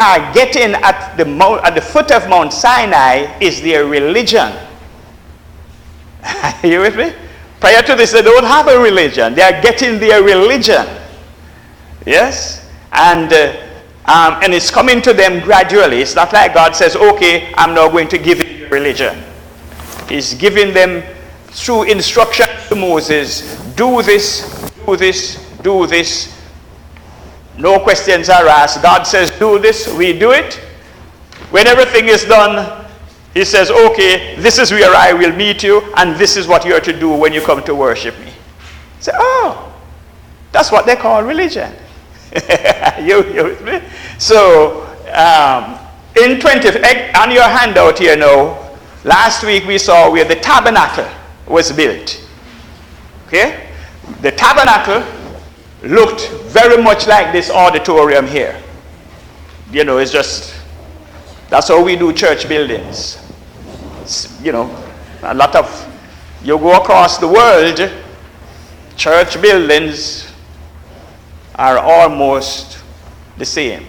are getting at the foot of Mount Sinai is their religion. Are you with me? Prior to this, they don't have a religion. They are getting their religion. Yes? And it's coming to them gradually. It's not like God says, okay, I'm now going to give you religion. He's giving them through instruction to Moses, do this, do this, do this. No questions are asked. God says, do this, we do it. When everything is done, he says, okay, this is where I will meet you, and this is what you are to do when you come to worship me. Say, oh, that's what they call religion. you with me? So, in 20, on your handout here now, last week we saw where the tabernacle was built. Okay? The tabernacle looked very much like this auditorium here. You know, it's just, that's how we do church buildings. You know, a lot of, you go across the world, church buildings are almost the same.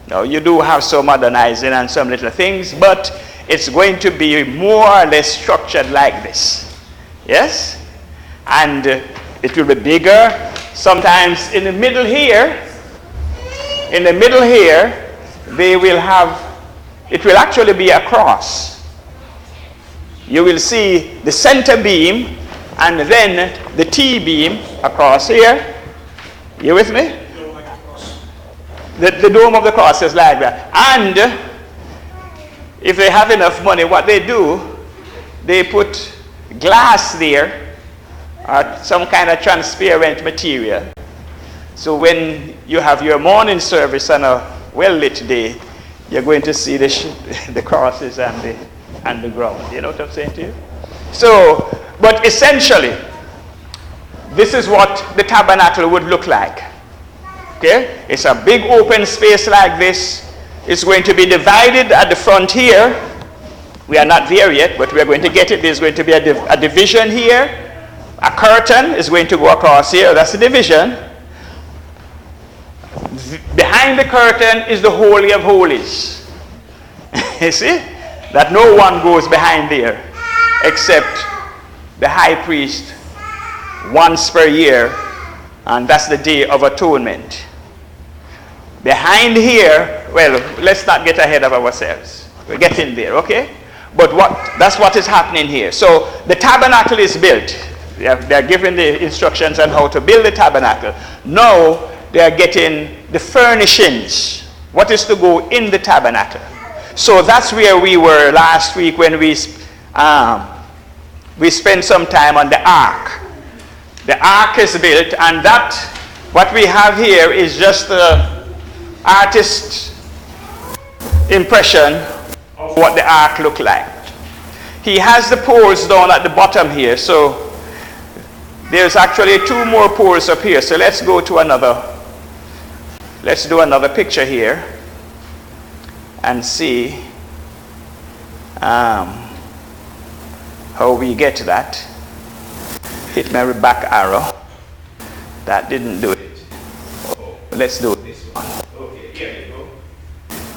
Now, you do have some modernizing and some little things, but it's going to be more or less structured like this. Yes? And it will be bigger. Sometimes in the middle here, they will have, it will actually be a cross. You will see the center beam and then the T-beam across here. You with me? The dome of the cross is like that. And if they have enough money, what they do, they put glass there, or some kind of transparent material. So when you have your morning service on a well-lit day, you're going to see the crosses and the ground. You know what I'm saying to you? So, but essentially, this is what the tabernacle would look like. Okay? It's a big open space like this. It's going to be divided at the front here. We are not there yet, but we are going to get it. There's going to be a division here. A curtain is going to go across here. That's the division. Behind the curtain is the Holy of Holies. You see? That no one goes behind there except the high priest once per year, and that's the Day of Atonement. Behind here, well, let's not get ahead of ourselves. We're getting there, okay? But that's what is happening here. So the tabernacle is built. They're given the instructions on how to build the tabernacle. Now they are getting the furnishings. What is to go in the tabernacle? So that's where we were last week when we spent some time on the ark. The ark is built, and that, what we have here is just the artist's impression of what the ark looked like. He has the poles down at the bottom here, so there's actually 2 more poles up here. So let's go to let's do another picture here and see how we get to that. Hit my back arrow. That didn't do it. Let's do this one. Okay, here you go.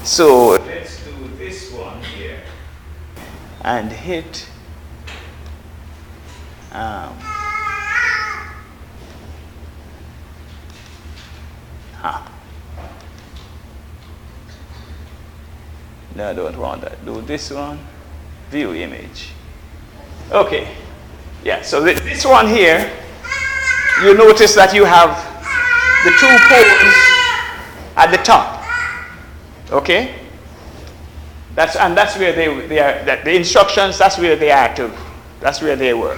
So let's do this one here and hit No, I don't want that. Do this one. View image. Okay. Yeah, so this one here, you notice that you have the 2 poles at the top. Okay? That's where they are, the instructions, that's where they are to. That's where they were.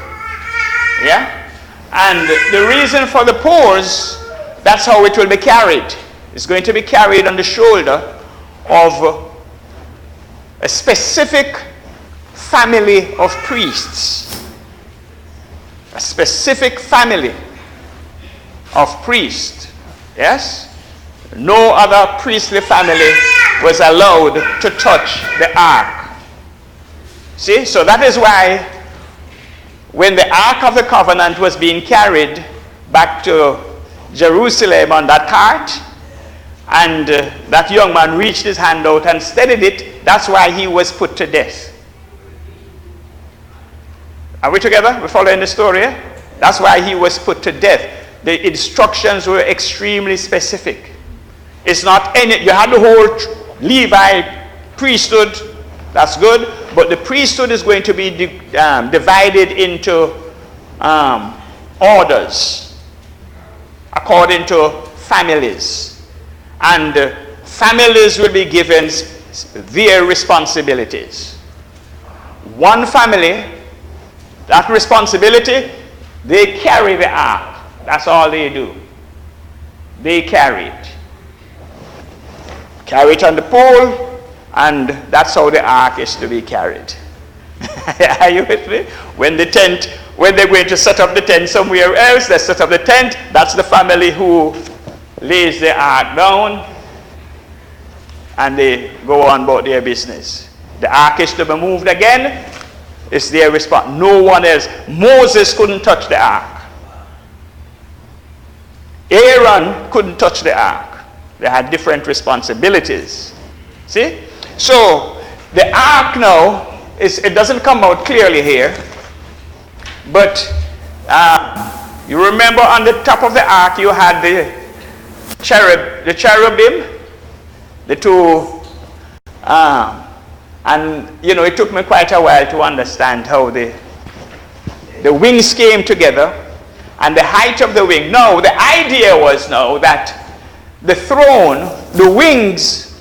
Yeah? And the reason for the poles, that's how it will be carried. It's going to be carried on the shoulder of a specific family of priests. A specific family of priests. Yes? No other priestly family was allowed to touch the ark. See? So that is why when the Ark of the Covenant was being carried back to Jerusalem on that cart, and that young man reached his hand out and steadied it. That's why he was put to death. Are we together? We're following the story? That's why he was put to death. The instructions were extremely specific. It's not any, you had the whole Levi priesthood, that's good, but the priesthood is going to be divided into orders according to families. And families will be given their responsibilities. One family, that responsibility, they carry the ark. That's all they do. They carry it. Carry it on the pole, and that's how the ark is to be carried. Are you with me? When they're going to set up the tent somewhere else, they set up the tent. That's the family who lays the ark down, and they go on about their business. The ark is to be moved again. It's their response. No one else. Moses couldn't touch the ark. Aaron couldn't touch the ark. They had different responsibilities. See? So, the ark now, it doesn't come out clearly here. But, you remember on the top of the ark, you had the cherubim, the two, and, you know, it took me quite a while to understand how the wings came together and the height of the wing. No, the idea was now that the throne, the wings,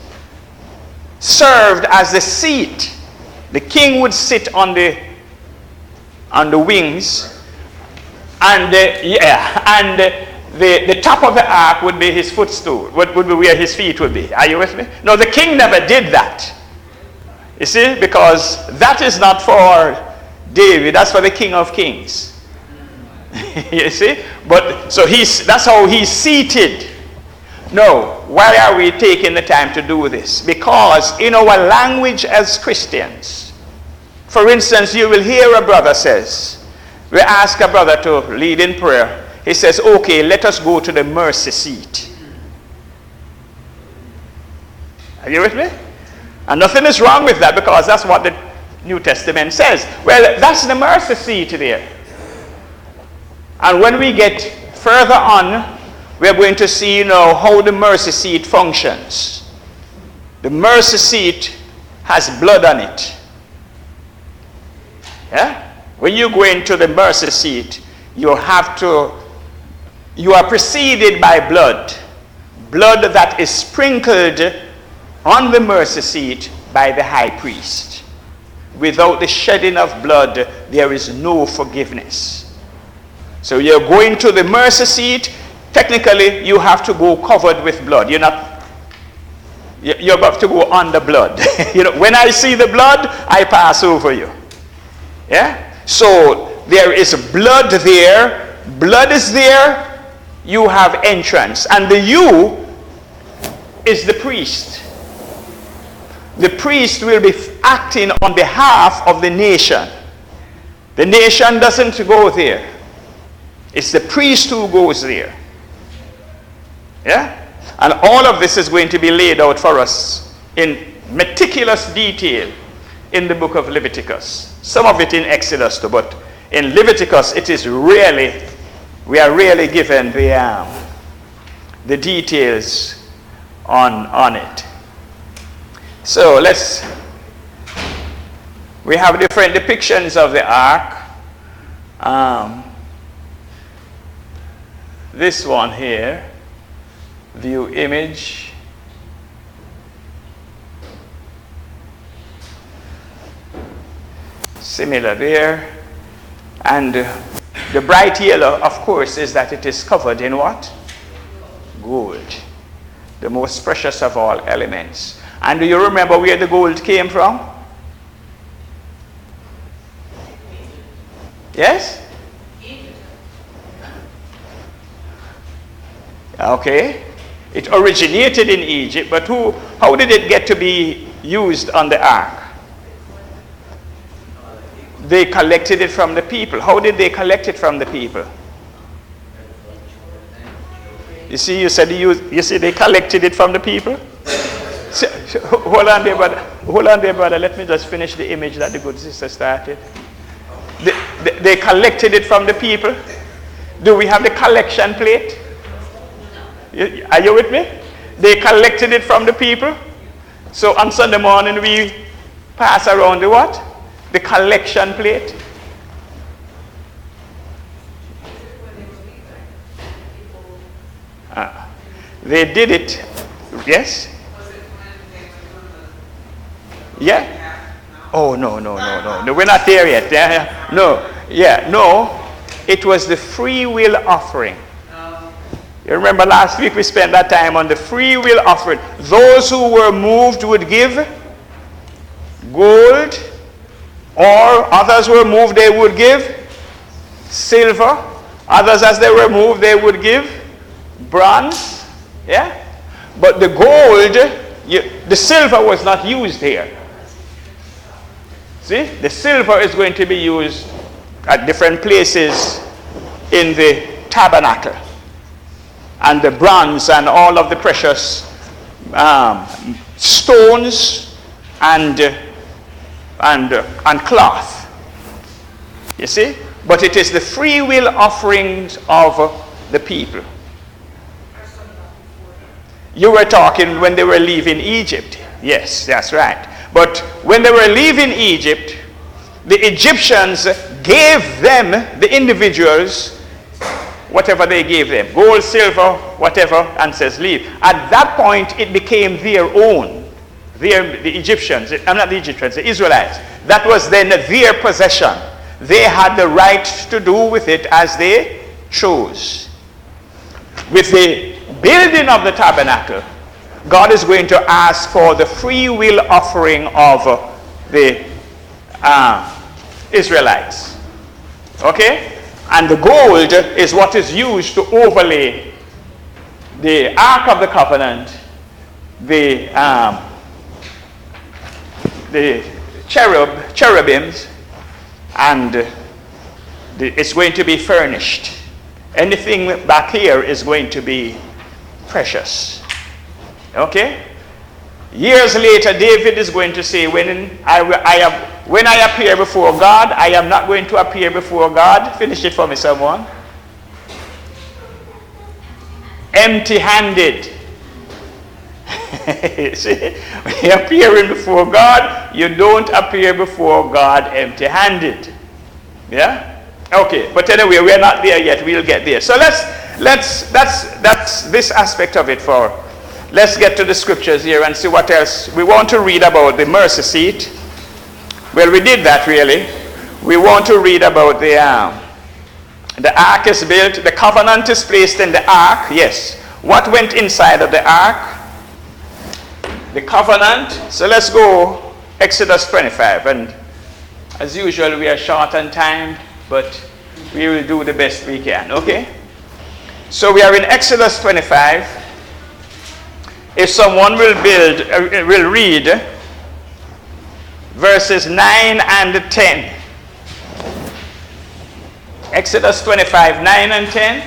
served as the seat. The king would sit on the wings, and the top of the ark would be his footstool, would be where his feet would be. Are you with me? No, the king never did that. You see, because that is not for David, that's for the King of Kings. You see? But so that's how he's seated. No, why are we taking the time to do this? Because in our language as Christians, for instance, you will hear a brother says, we ask a brother to lead in prayer. He says, okay, let us go to the mercy seat. Are you with me? And nothing is wrong with that, because that's what the New Testament says. Well, that's the mercy seat there. And when we get further on, we're going to see, you know, how the mercy seat functions. The mercy seat has blood on it. Yeah? When you go into the mercy seat, you are preceded by blood. Blood that is sprinkled on the mercy seat by the high priest. Without the shedding of blood, there is no forgiveness. So you're going to the mercy seat. Technically, you have to go covered with blood. You're about to go under blood. You know, when I see the blood, I pass over you. Yeah? So there is blood there. Blood is there. You have entrance. And the you is the priest. The priest will be acting on behalf of the nation. The nation doesn't go there. It's the priest who goes there. Yeah? And all of this is going to be laid out for us in meticulous detail in the book of Leviticus. Some of it in Exodus too, but in Leviticus it is really, we are really given the details on it. So we have different depictions of the ark. This one here, view image. Similar there. And the bright yellow, of course, is that it is covered in what? Gold. The most precious of all elements. And do you remember where the gold came from? Yes? Okay. It originated in Egypt, but how did it get to be used on the ark? They collected it from the people. How did they collect it from the people? You see, you said you see they collected it from the people. So, hold on there, brother. Hold on there, brother. Let me just finish the image that the good sister started. They collected it from the people. Do we have the collection plate? Are you with me? They collected it from the people. So on Sunday morning we pass around the what? The collection plate. They did it. Yes? Yeah? Oh, no. We're not there yet. No. Yeah, no. It was the free will offering. You remember last week we spent that time on the free will offering. Those who were moved would give gold, or others were moved, they would give silver. Others, as they were moved, they would give bronze. Yeah? But the gold, the silver was not used here. See? The silver is going to be used at different places in the tabernacle. And the bronze and all of the precious stones and cloth. You see? But it is the free will offerings of the people. You were talking when they were leaving Egypt. Yes, that's right. But when they were leaving Egypt, the Egyptians gave them, the individuals, whatever they gave them, gold, silver, whatever, and says leave. At that point, it became their own. The Egyptians, I'm not the Egyptians, the Israelites. That was then their possession. They had the right to do with it as they chose. With the building of the tabernacle, God is going to ask for the free will offering of the Israelites. Okay? And the gold is what is used to overlay the Ark of the Covenant, the cherubims, and it's going to be furnished. Anything back here is going to be precious. Okay? Years later, David is going to say, when I appear before God, I am not going to appear before God. Finish it for me, someone. Empty-handed. See, when you're appearing before God, you don't appear before God empty-handed. Yeah? Okay, but anyway, we're not there yet. We'll get there. So that's this aspect of it for. Let's get to the scriptures here and see what else. We want to read about the mercy seat. Well, we did that really. We want to read about the ark is built. The covenant is placed in the ark. Yes. What went inside of the ark? The covenant. So let's go Exodus 25. And as usual, we are short on time, but we will do the best we can. Okay? So we are in Exodus 25. If someone will read verses 9 and 10. Exodus 25, 9 and 10.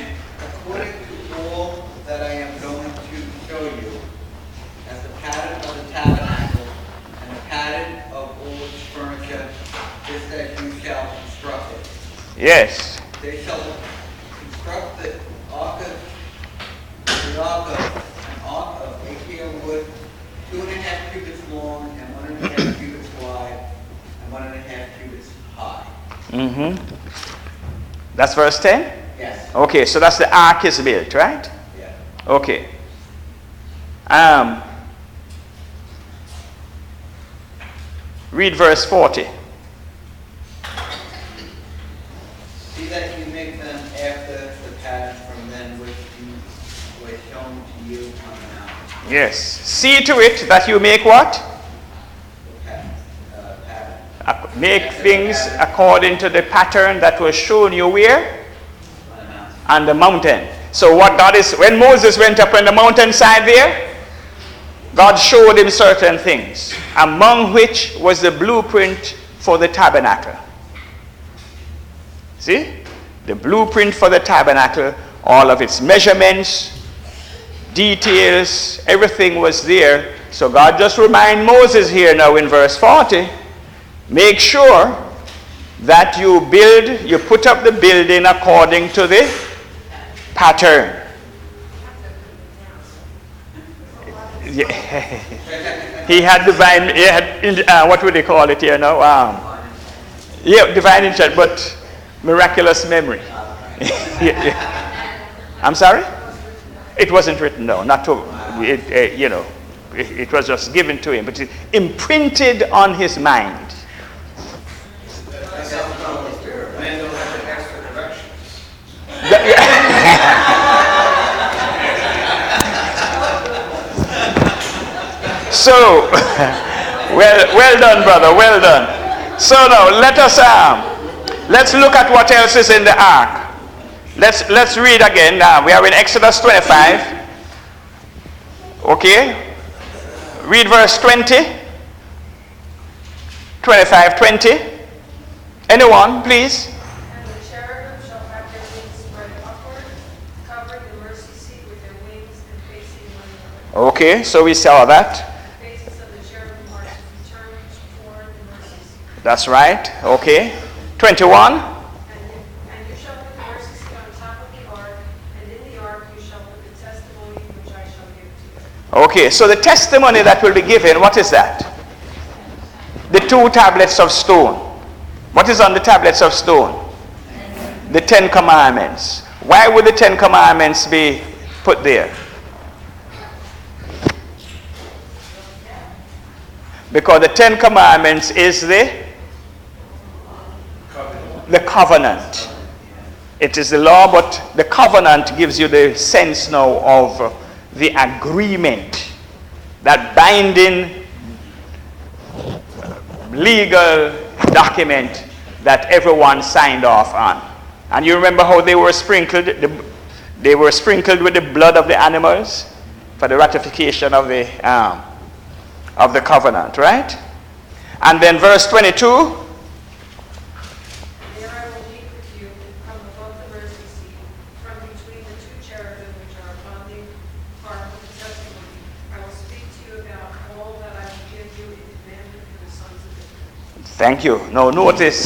According to all that I am going to show you, as the pattern of the tabernacle and the pattern of all its furniture, just as you shall construct it. Yes. They shall construct the ark of wood, 2.5 cubits long and 1.5 cubits wide and 1.5 cubits high. That's verse 10? Yes. Okay, so that's the ark is built, right? Yeah. Okay. Read verse 40. See that you make them after the pattern from them which were shown to you on the mountain. Yes. See to it that you make what? Make things according to the pattern that was shown you where? On the mountain. So what God is, when Moses went up on the mountainside there, God showed him certain things, among which was the blueprint for the tabernacle. See? The blueprint for the tabernacle, all of its measurements, details, everything was there. So God just remind Moses here now in verse 40, make sure that you put up the building according to the pattern. He had divine, what would they call it here now? Divine insight, but miraculous memory. I'm sorry? It wasn't written down, not to, it was just given to him, but it imprinted on his mind. So, well done, brother, well done. So now, let's look at what else is in the ark. Let's read again. We are in Exodus 25. Okay? Read verse 20. 25, 20. Anyone, please? And the cherubim shall have their wings spread upward, covering the mercy seat with their wings and facing one another. Okay, so we saw that. The faces of the cherubim are to be turned toward the mercy seat. That's right. Okay. 21. And you shall put the mercy seat on top of the ark, and in the ark you shall put the testimony which I shall give to you. Okay, so the testimony that will be given, what is that? The 2 tablets of stone. What is on the tablets of stone? The 10 commandments. Why would the 10 commandments be put there? Because the 10 commandments is the covenant. It is the law, but the covenant gives you the sense now of the agreement, that binding legal document that everyone signed off on. And you remember how they were sprinkled? They were sprinkled with the blood of the animals for the ratification of the covenant, right? And then verse 22. There I will meet with you from above the mercy seat, from between the 2 cherubim which are upon the ark of the testimony. I will speak to you about all that I will give you in commandment for the sons of Israel. Thank you. Now notice,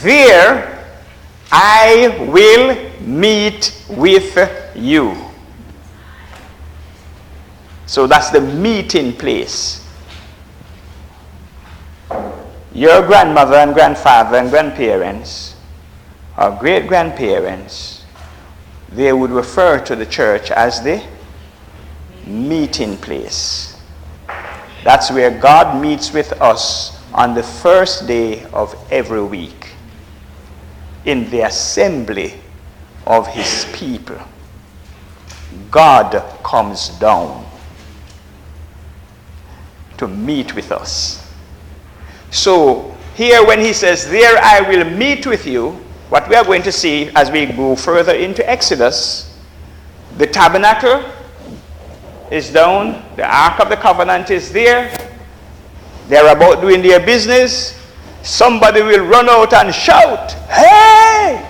there I will meet with you. So that's the meeting place. Your grandmother and grandfather and grandparents, or great-grandparents, they would refer to the church as the meeting place. That's where God meets with us on the first day of every week, in the assembly of his people. God comes down to meet with us. So here when he says, there I will meet with you, what we are going to see as we go further into Exodus, the tabernacle is down, the Ark of the Covenant is there, they're about doing their business, somebody will run out and shout, hey!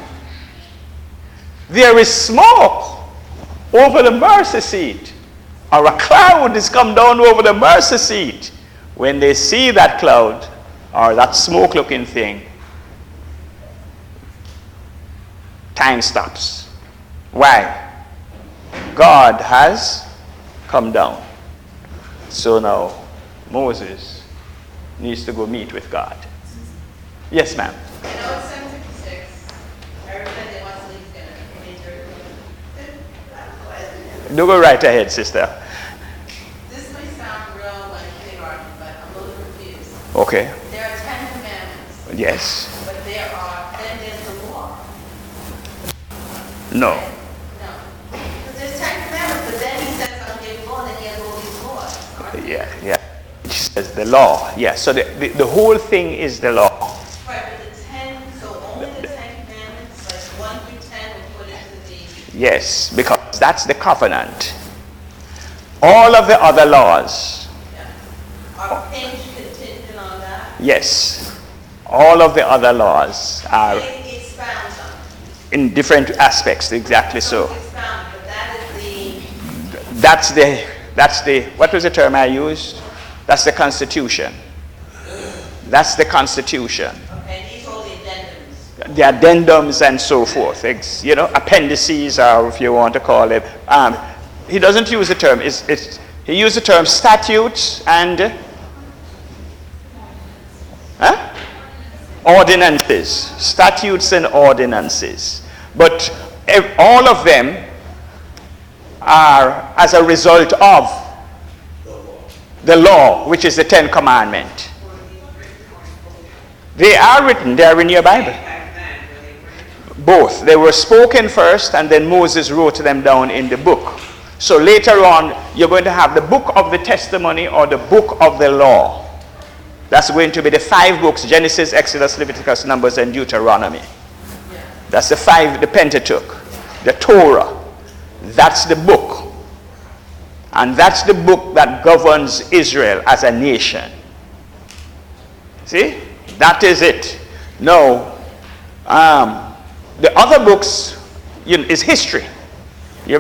There is smoke over the mercy seat, or a cloud has come down over the mercy seat. When they see that cloud, or that smoke looking thing, time stops. Why? God has come down. So now Moses needs to go meet with God. Yes, ma'am. I know it's 7:56. Everybody wants to leave dinner. Do go right ahead, sister. This may sound real like kindergarten, but I'm a little confused. Okay. There are 10 commandments, Yes. but then there's the law. No. No. Because there's 10 commandments, but then he says, I'll give law, and then he has all these laws. Yeah. He says the law. Yeah. So the whole thing is the law. Right, but the 10, so only the 10 commandments, like 1 through 10, will put into the... Yes, because that's the covenant. All of the other laws. Are things contingent on that? Yes. All of the other laws are It expounds on it. in different aspects, exactly so. Expound, but that is That's the, what was the term I used? That's the Constitution. That's the Constitution. Okay, these are all the addendums. The addendums and so forth. You know, appendices, or if you want to call it. He doesn't use the term. He used the term statutes and ordinances. Statutes and ordinances. But all of them are as a result of the law, which is the Ten Commandments. They are written, they are in your Bible. Both. They were spoken first, and then Moses wrote them down in the book. So later on, you're going to have the book of the testimony or the book of the law. That's going to be the 5 books: Genesis, Exodus, Leviticus, Numbers, and Deuteronomy. That's the 5, the Pentateuch, the Torah. That's the book. And that's the book that governs Israel as a nation. See? That is it. No. The other books is history. You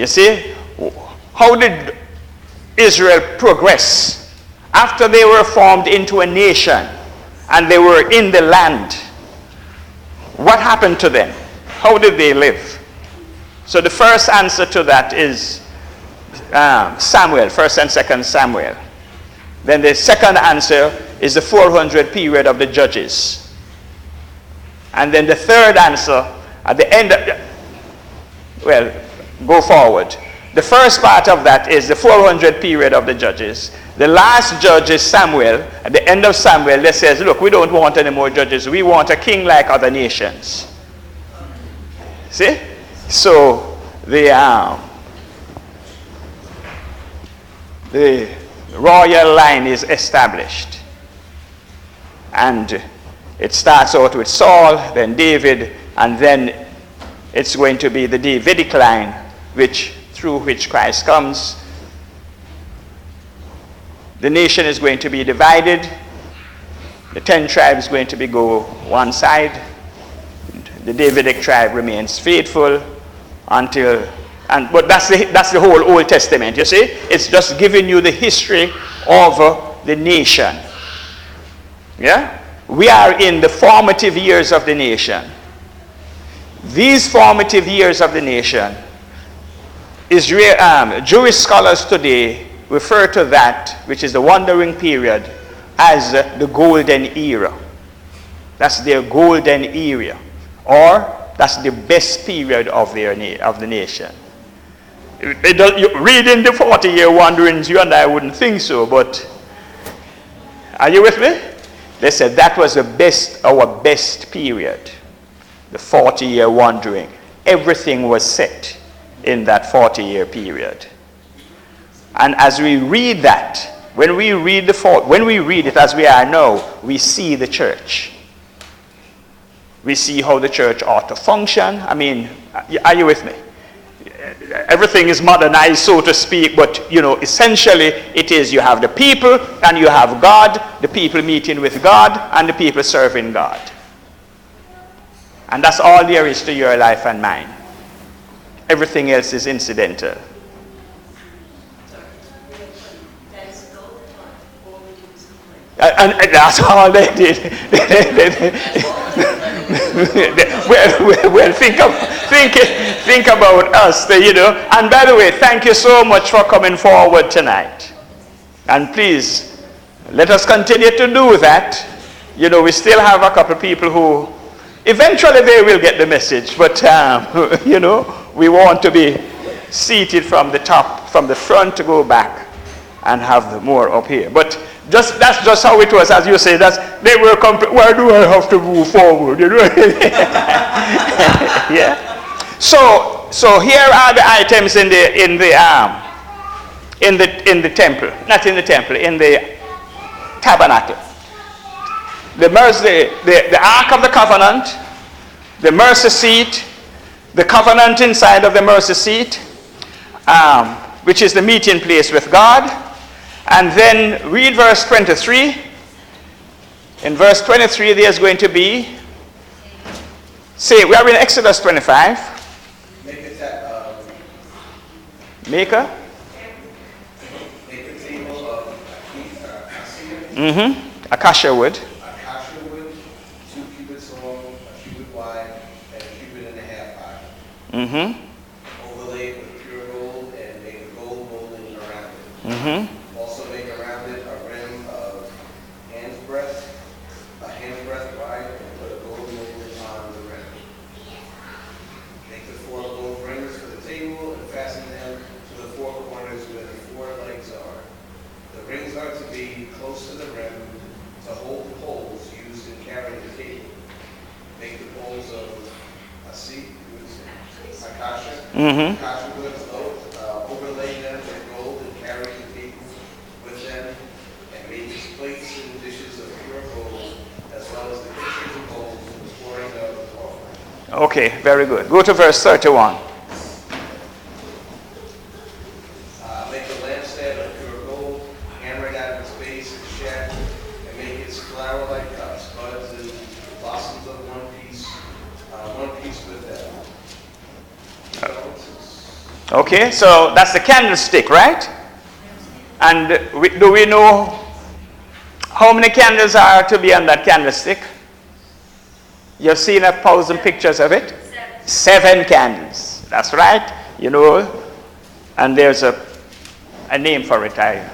see? How did Israel progress after they were formed into a nation and they were in the land? What happened to them? How did they live? So the first answer to that is Samuel, 1st and 2nd Samuel. Then the second answer is the 400 period of the Judges. And then the third answer at the end go forward. The first part of that is the 400 period of the Judges. The last judge is Samuel. At the end of Samuel, they says, look, we don't want any more judges. We want a king like other nations. See? So the royal line is established. And it starts out with Saul, then David, and then it's going to be the Davidic line, through which Christ comes. The nation is going to be divided. The 10 tribes going to go one side. The Davidic tribe remains faithful but that's the whole Old Testament, you see? It's just giving you the history of the nation. Yeah? We are in the formative years of the nation. These formative years of the nation, Jewish scholars today refer to that, which is the wandering period, as the golden era. That's their golden era. Or that's the best period of the nation. Reading the 40-year wanderings, you and I wouldn't think so, but are you with me? They said that was our best period, the 40-year wandering. Everything was set in that 40-year period. And as we read that, when we read it as we are now, we see the church. We see how the church ought to function. I mean, are you with me? Everything is modernized, so to speak, but essentially it is you have the people and you have God, the people meeting with God and the people serving God. And that's all there is to your life and mine. Everything else is incidental. And that's all they did. Well, think about us, And by the way, thank you so much for coming forward tonight. And please, let us continue to do that. We still have a couple people who, eventually they will get the message. But, we want to be seated from the top, from the front to go back and have more up here. But that's just how it was, as you say. They were why do I have to move forward? Yeah. So here are the items in the temple, not in the temple, in the tabernacle. The Ark of the Covenant, the mercy seat, the covenant inside of the mercy seat, which is the meeting place with God. And then read verse 23. In verse 23 there's going to be, we are in Exodus 25. Make it that, Make a table of acacia, acacia wood. 2 cubits long, a cubit wide, and a cubit and a half high. Overlaid with pure gold and make a gold molding around it. Also make around it a rim of a hand's breadth wide, and put a gold molding on the rim. Make the 4 gold rings for the table and fasten them to the 4 corners where the 4 legs are. The rings are to be close to the rim to hold the poles used in carrying the table. Make the poles of acacia wood, overlay them with gold and carry the table with them, and make these plates and dishes of pure gold, as well as the pitchers of gold for the pouring of the offering. Okay, very good. Go to verse 31. Make a lampstand of pure gold, hammer it out of its base and shaft, and make its flower-like cups, buds, and blossoms of one piece with them. Okay, so that's the candlestick, right? And do we know how many candles are to be on that candlestick? You've seen 1,000 pictures of it? 7 candles. That's right. You know, and there's a name for it. The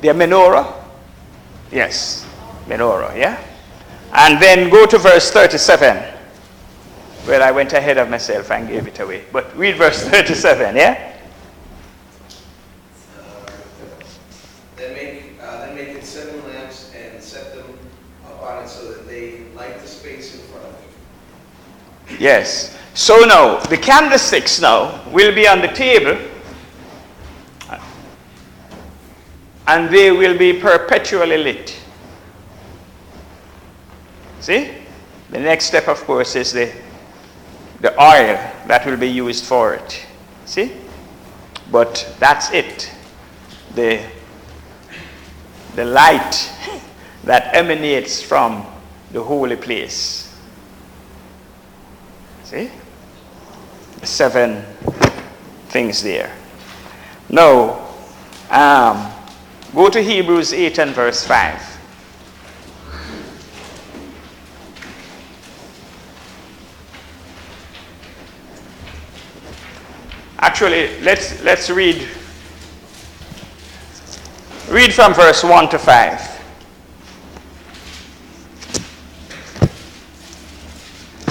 menorah? Yes, menorah, yeah? And then go to verse 37. Well, I went ahead of myself and gave it away. But read verse 37, yeah? Then make it 7 lamps and set them upon it so that they light the space in front of it. Yes. So now, the candlesticks now will be on the table. And they will be perpetually lit. See? The next step, of course, is the oil that will be used for it. See? But that's it. The light that emanates from the holy place. See? The 7 things there. Now, go to Hebrews 8 and verse 5. Actually, let's read from verse 1 to 5.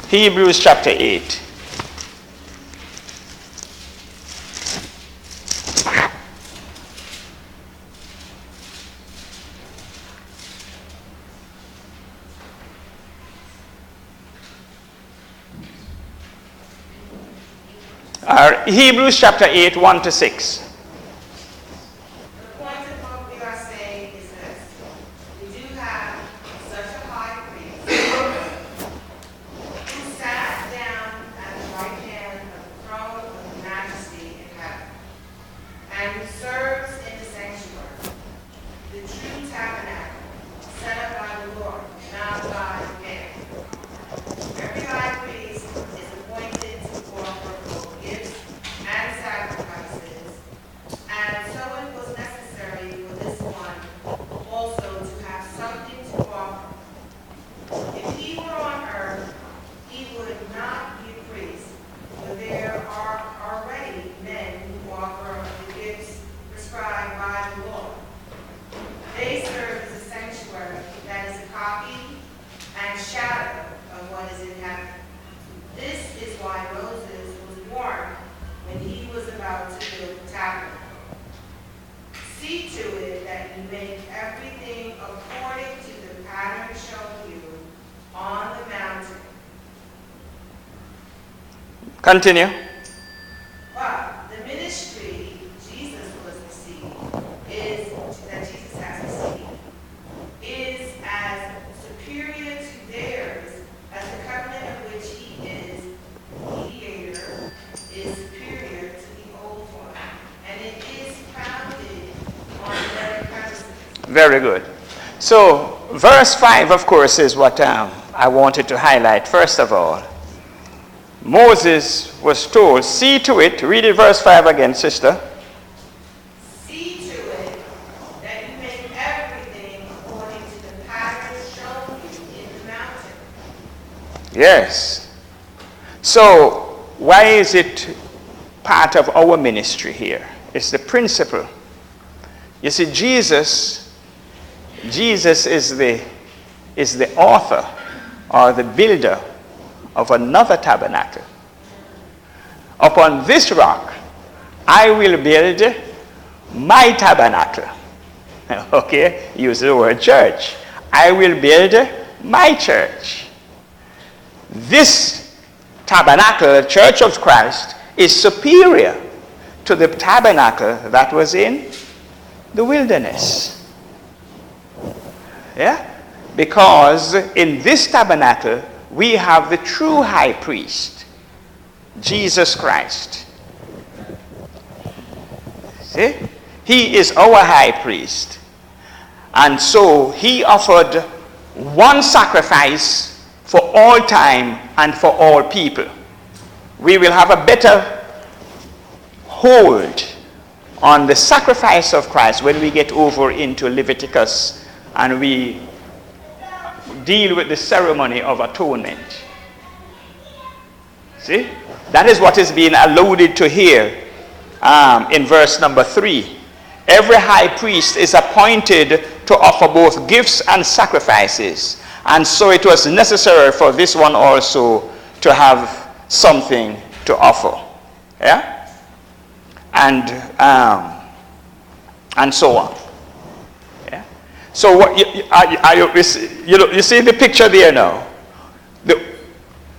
Hebrews chapter 8. Hebrews chapter 8, 1 to 6. The point of what we are saying is this. We do have such a high priest who sat down at the right hand of the throne of majesty in heaven, and who serves in the sanctuary, the true tabernacle, set up by the Lord, not by man. Every high priest is appointed to offer both gifts and sacrifices, and so it was necessary for this one also to have something to offer. If he were on earth, he would not be a priest, for there are already men who offer the gifts prescribed by the Lord. They serve as a sanctuary that is a copy and shadow of what is in heaven. This is why Moses was warned when he was about to build the tabernacle. See to it that you make everything according to the pattern shown you on the mountain. Continue. But the ministry Jesus was received that Jesus has received is as superior to theirs as the covenant of which he is mediator is superior to the old one, and it is founded on better premises. Very good. So, verse 5, of course, is what I wanted to highlight first of all. Moses was told, see to it, read it verse 5 again, sister. See to it that you make everything according to the pattern shown you in the mountain. Yes. So, why is it part of our ministry here? It's the principle. You see, Jesus is the author or the builder of another tabernacle. Upon this rock, I will build my tabernacle. Okay, use the word church. I will build my church. This tabernacle, the Church of Christ, is superior to the tabernacle that was in the wilderness. Yeah? Because in this tabernacle, we have the true high priest, Jesus Christ. See? He is our high priest. And so he offered one sacrifice for all time and for all people. We will have a better hold on the sacrifice of Christ when we get over into Leviticus and we deal with the ceremony of atonement. See? That is what is being alluded to here in verse number 3. Every high priest is appointed to offer both gifts and sacrifices. And so it was necessary for this one also to have something to offer. Yeah? And so on. Yeah? So what you see the picture there now.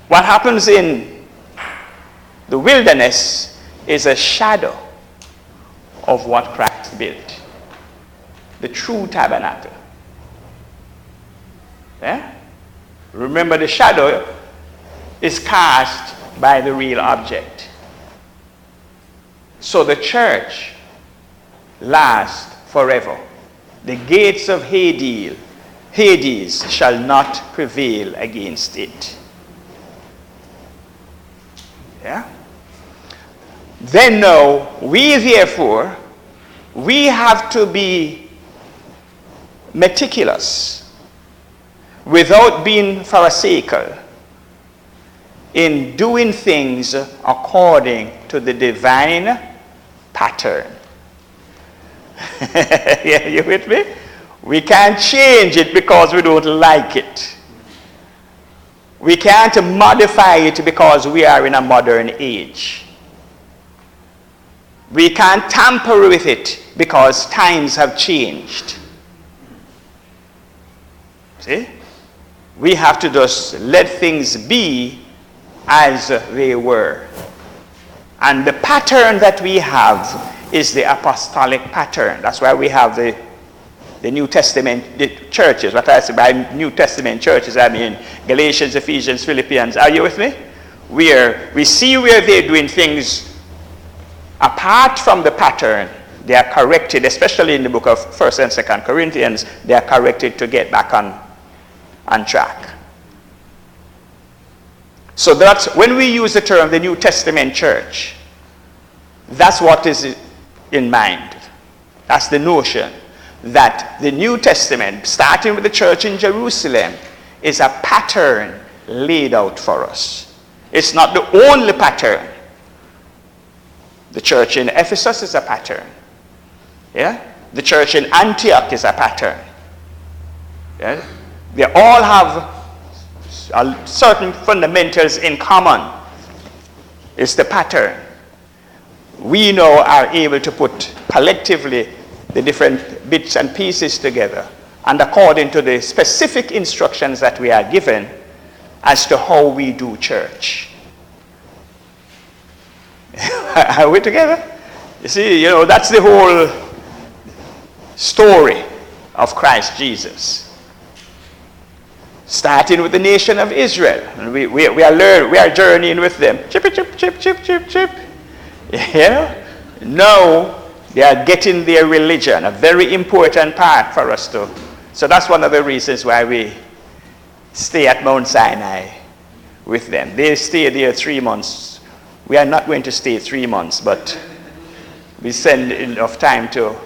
What happens in the wilderness is a shadow of what Christ built. The true tabernacle. Yeah? Remember, the shadow is cast by the real object. So the church lasts forever. The gates of Hades shall not prevail against it. Yeah? Then now, we therefore, we have to be meticulous without being pharisaical in doing things according to the divine pattern. Yeah, you with me? We can't change it because we don't like it. We can't modify it because we are in a modern age. We can't tamper with it because times have changed. See? We have to just let things be as they were. And the pattern that we have is the apostolic pattern. That's why we have the New Testament churches. What I say by New Testament churches, I mean Galatians, Ephesians, Philippians. Are you with me? Where we see where they're doing things apart from the pattern, they are corrected, especially in the book of 1st and 2nd Corinthians, they are corrected to get back on track. So that's when we use the term the New Testament church, that's what is in mind. That's the notion that the New Testament, starting with the church in Jerusalem, is a pattern laid out for us. It's not the only pattern. The church in Ephesus is a pattern. Yeah? The church in Antioch is a pattern. Yeah? They all have certain fundamentals in common. It's the pattern. We now are able to put collectively the different bits and pieces together, and according to the specific instructions that we are given as to how we do church. Are we together? You see, that's the whole story of Christ Jesus. Starting with the nation of Israel. And we are journeying with them. Chip, chip, chip, chip, chip, chip. Yeah? Now they are getting their religion, a very important part for us too. So that's one of the reasons why we stay at Mount Sinai. with them. They stay there 3 months. We are not going to stay 3 months, but we spend enough time to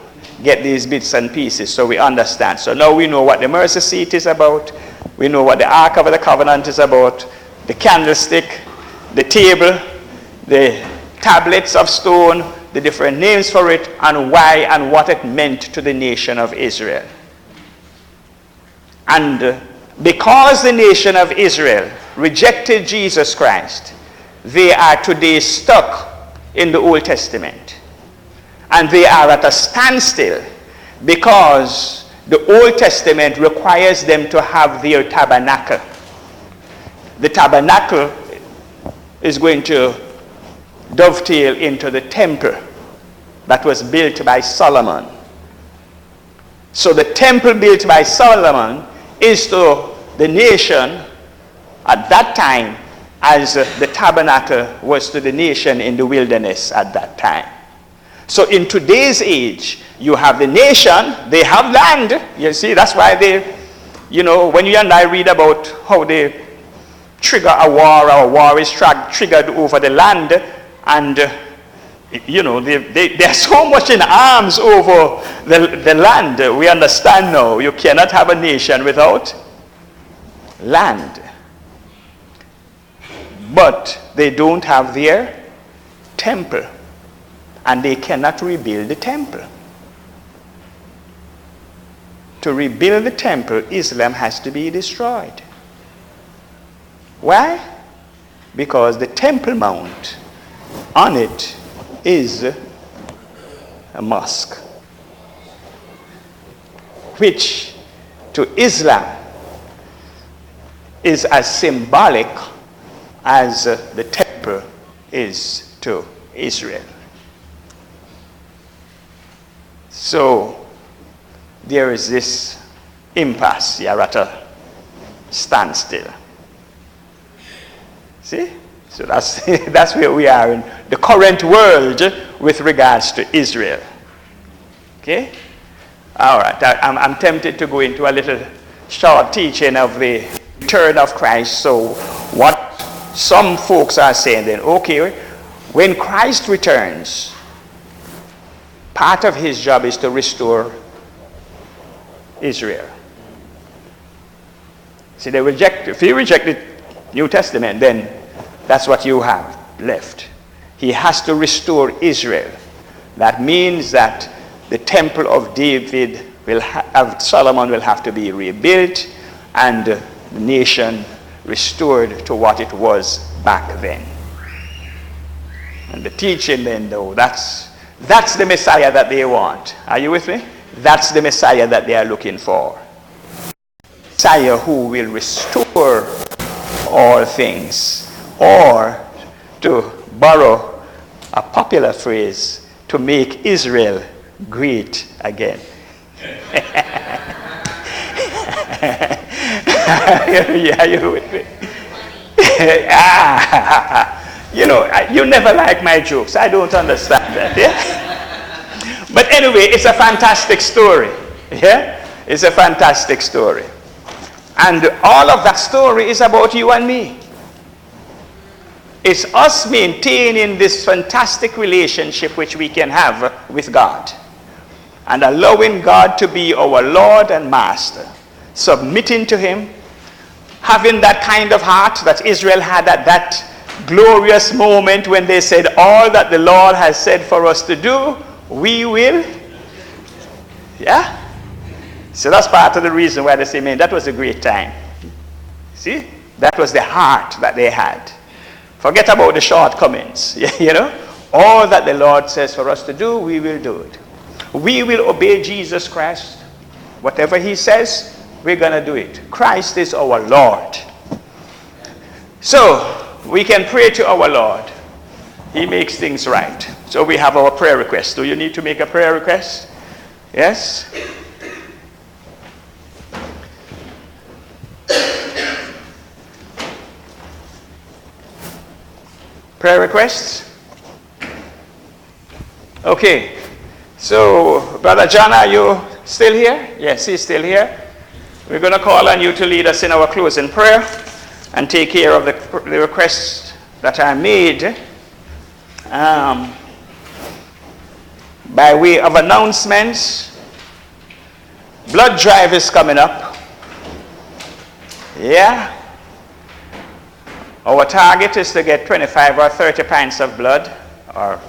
get these bits and pieces so we understand. So now we know what the mercy seat is about. We know what the Ark of the Covenant is about, the candlestick, the table, the tablets of stone, the different names for it, and why and what it meant to the nation of Israel. And because the nation of Israel rejected Jesus Christ, they are today stuck in the Old Testament. And they are at a standstill because the Old Testament requires them to have their tabernacle. The tabernacle is going to dovetail into the temple that was built by Solomon. So the temple built by Solomon is to the nation at that time as the tabernacle was to the nation in the wilderness at that time. So in today's age, you have the nation, they have land. You see, that's why they, you know, when you and I read about how they trigger a war, or a war is triggered over the land, and you know, they're so much in arms over the land. We understand now, you cannot have a nation without land. But they don't have their temple, and they cannot rebuild the temple. To rebuild the temple, Islam has to be destroyed. Why? Because the Temple Mount, on it is a mosque, which to Islam is as symbolic as the temple is to Israel. So there is this impasse. You are at a standstill. See? So that's where we are in the current world with regards to Israel. Okay? All right. I'm tempted to go into a little short teaching of the return of Christ. So what some folks are saying then, okay, when Christ returns, part of his job is to restore Israel. See, if you reject the New Testament, then that's what you have left. He has to restore Israel. That means that the temple of David of Solomon will have to be rebuilt, and the nation restored to what it was back then. And the teaching then, though, that's the Messiah that they want. Are you with me? That's the Messiah that they are looking for. Messiah who will restore all things. Or, to borrow a popular phrase, to make Israel great again. Yeah, you with me? You know, you never like my jokes. I don't understand that. Yeah? But anyway, it's a fantastic story. Yeah? It's a fantastic story. And all of that story is about you and me. It's us maintaining this fantastic relationship which we can have with God, and allowing God to be our Lord and Master, submitting to him, having that kind of heart that Israel had at that glorious moment when they said, all that the Lord has said for us to do, we will. Yeah? So that's part of the reason why they say, man, that was a great time. See? That was the heart that they had. Forget about the shortcomings. You know? All that the Lord says for us to do, we will do it. We will obey Jesus Christ. Whatever he says, we're going to do it. Christ is our Lord. So, we can pray to our Lord. He makes things right. So we have our prayer request. Do you need to make a prayer request? Yes? Prayer requests? Okay. So, Brother John, are you still here? Yes, he's still here. We're going to call on you to lead us in our closing prayer. and take care of the requests that are made. By way of announcements, blood drive is coming up. Yeah. Our target is to get 25 or 30 pints of blood, or,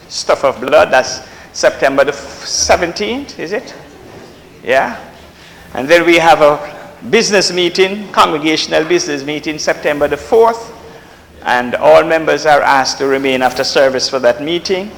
stuff of blood. That's September the 17th, is it? Yeah. And then we have a business meeting, congregational business meeting, September the 4th. And all members are asked to remain after service for that meeting.